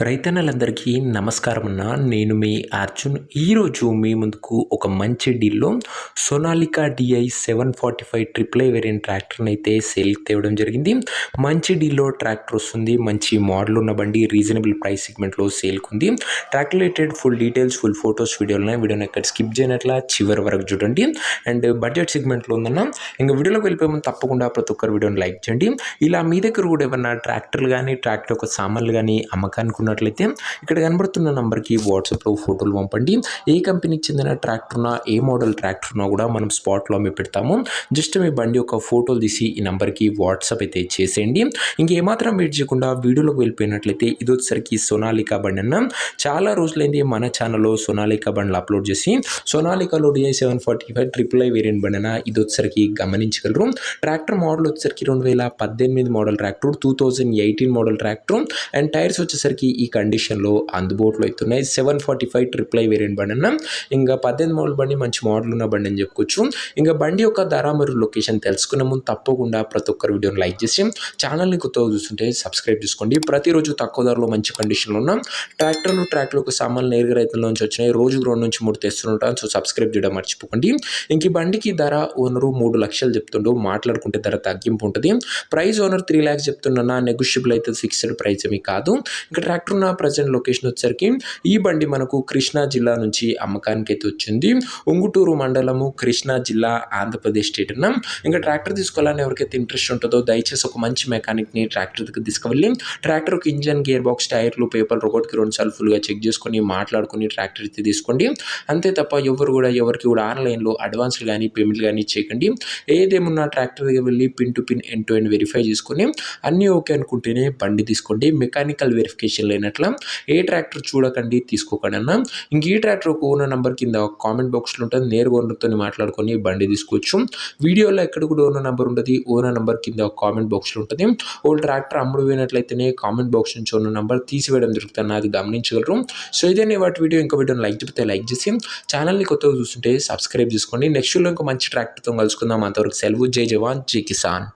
రైతన్నలందరికీ నమస్కారం అన్న. నేను మీ అర్జున్. ఈరోజు మీ ముందుకు ఒక మంచి డీల్లో సోనాలికా డిఐ 745 ట్రిపుల్ వేరియంట్ ట్రాక్టర్ని అయితే సేల్కి తేవడం జరిగింది. మంచి డీల్లో ట్రాక్టర్ వస్తుంది. మంచి మోడల్ ఉన్న బండి రీజనబుల్ ప్రైస్ సెగ్మెంట్లో సేల్కి ఉంది. Tractor related full details, full photos వీడియోని ఎక్కడ స్కిప్ చేయనట్లా చివరి వరకు చూడండి. అండ్ బడ్జెట్ సెగ్మెంట్లో ఉందన్న. ఇంకా వీడియోలోకి వెళ్ళిపోయే ముందు తప్పకుండా ప్రతి ఒక్కరు వీడియోని లైక్ చేయండి. ఇలా మీ దగ్గర కూడా ఏమన్నా ట్రాక్టర్లు కానీ ట్రాక్టర్ యొక్క సామాన్లు కానీ అమ్మకానికి ఉన్నట్లయితే ఇక్కడ కనబడుతున్న నంబర్కి వాట్సాప్లో ఫోటోలు పంపండి. ఏ కంపెనీకి చెందిన ట్రాక్టర్నా, ఏ మోడల్ ట్రాక్టర్నా కూడా మనం స్పాట్లో అమ్మి పెడతాము. జస్ట్ మీ బండి యొక్క ఫోటోలు తీసి ఈ నంబర్కి వాట్సాప్ అయితే చేసేయండి. ఇంకేమాత్రం వెయిట్ చేయకుండా వీడియోలోకి వెళ్ళిపోయినట్లయితే ఇది వచ్చేసరికి సోనాలికా బండి అన్న. చాలా రోజులైంది మన ఛానల్లో సోనాలికా బండ్లు అప్లోడ్ చేసి. సోనాలికాలో డిఐ 745 ట్రిపుల్ వేరియంట్ బండి అన్న. ఇది వచ్చేసరికి గమనించగలరు. ట్రాక్టర్ మోడల్ వచ్చేసరికి 2018 model tractor, 2018 model tractor. And tyres వచ్చేసరికి ఈ కండిషన్లో అందుబాటులో అవుతున్నాయి. 745 ట్రిపుల్ వేరియంట్ బండి అన్న. ఇంకా 18 మోడల్ బండి మంచి మోడల్ ఉన్న బండి అని చెప్పుకోవచ్చు. ఇంకా బండి యొక్క ధర మరియు లొకేషన్ తెలుసుకున్న ముందు తప్పకుండా ప్రతి ఒక్కరు వీడియోని లైక్ చేసి ఛానల్ని కొత్తగా చూస్తుంటే సబ్స్క్రైబ్ చేసుకోండి. ప్రతిరోజు తక్కువ ధరలో మంచి కండిషన్లో ఉన్న ట్రాక్టర్లకు సామాన్లు నేరుగా రైతుల నుంచి వచ్చినాయి. రోజుకు 2 నుంచి 3 తెస్తుంటాను. సో సబ్స్క్రైబ్ చేయడం మర్చిపోకండి. ఇంక ఈ బండికి ధర ఓనరు 3 లక్షలు చెప్తుండో, మాట్లాడుకుంటే ధర తగ్గింపు ఉంటుంది. ప్రైస్ ఓనర్ 3 lakhs చెప్తున్నా, నెగోషియబుల్ అయితే ఫిక్స్డ్ ప్రైస్ ఏమీ కాదు. ఇంకా ట్రాక్టర్ ఉన్న ప్రజెంట్ లొకేషన్ వచ్చేసరికి ఈ బండి మనకు కృష్ణా జిల్లా నుంచి అమ్మకానికి అయితే వచ్చింది. ఉంగుటూరు మండలము, కృష్ణా జిల్లా, ఆంధ్రప్రదేశ్ స్టేట్ అన్న. ఇంకా ట్రాక్టర్ తీసుకోవాలని ఎవరికైతే ఇంట్రెస్ట్ ఉంటుందో దయచేసి ఒక మంచి మెకానిక్ని ట్రాక్టర్ దగ్గర తీసుకువెళ్ళి ట్రాక్టర్కి ఇంజన్, గేర్ బాక్స్, టైర్లు, పేపర్, రోబోట్కి 2 సార్లు ఫుల్గా చెక్ చేసుకొని మాట్లాడుకుని ట్రాక్టర్ అయితే తీసుకోండి. అంతే తప్ప ఎవరికి కూడా ఆన్లైన్లో అడ్వాన్స్లు కానీ పేమెంట్లు కానీ చేయకండి. ఏదేమున్నా ట్రాక్టర్ దగ్గర వెళ్ళి pin to pin, end to end verify చేసుకొని అన్నీ ఓకే అనుకుంటేనే బండి తీసుకోండి. మెకానికల్ వెరిఫికేషన్ లేనట్లా ఏ ట్రాక్టర్ చూడకండి, తీసుకోకండి అన్న. ఇంక ఈ ట్రాక్టర్ ఓనర్ నెంబర్ కింద కామెంట్ బాక్స్లో ఉంటుంది. నేరుగా ఓనర్తో మాట్లాడుకొని బండి తీసుకోవచ్చు. వీడియోలో ఎక్కడ కూడా ఓనర్ నెంబర్ ఉంటుంది. ఓనర్ నెంబర్ కింద కామెంట్ బాక్స్లో ఉంటుంది. ఓల్డ్ ట్రాక్టర్ అమ్ముడు పోయినట్లయితేనే కామెంట్ బాక్స్ నుంచి ఓనర్ నెంబర్ తీసివేయడం జరుగుతుంది. అది గమనించగలరు. సో ఇదే వాటి వీడియో. ఇంకా వీడియోని లైక్ చెప్తే లైక్ చేసి ఛానల్ని కొత్తగా చూస్తుంటే సబ్స్క్రైబ్ చేసుకోండి. నెక్స్ట్ వీడియో ఇంకా మంచి ట్రాక్టర్తో కలుసుకుందాం. అంతవరకు సెలవు. జై జవాన్, జై కిసాన్.